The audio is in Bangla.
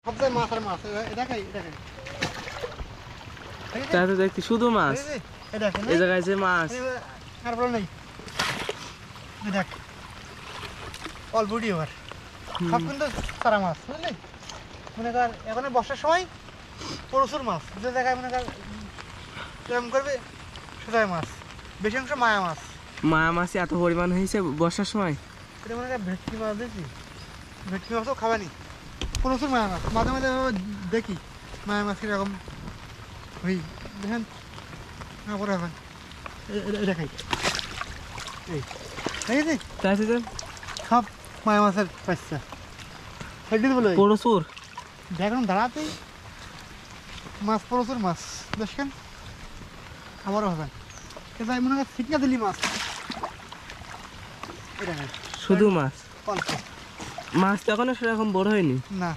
সবচেয়ে মাছ আর মাছ দেখাই দেখাই তাহলে দেখছি শুধু মাছ এই জায়গায় যে মাছ আর বলো নেই দেখ অল্প ডিওর সব কিন্তু সারা মাছ বুঝলি মনে কর এখন বর্ষার সময় প্রচুর মাছ যে জায়গায় মনে কর এরকম করবে সেটাই মাছ বেশি অংশ মায়া মাছ মায়া মাছ এত পরিমাণ হয়েছে বর্ষার সময় এটা মনে কর ভেটকি মাছ দেখছি ভেটকি মাছও খাবানি প্রচুর মায়া মাছ মাঝে মাঝে দেখি মায়া মাছ এরকম ওই দেখেন পরে এখন এটা খাই এই দেখেছি তাহলে সব মায়া মাছের বাচ্চা সেটি বলো প্রচুর দেখুন দাঁড়াতেই মাছ প্রচুর মাছ দেখেন খাবারও হবেন কিন্তু আমি মনে হয় ঠিকনা দিলি মাছ এটা শুধু মাছ অল্প মাছ তো এখনো সেরকম বড় হয়নি না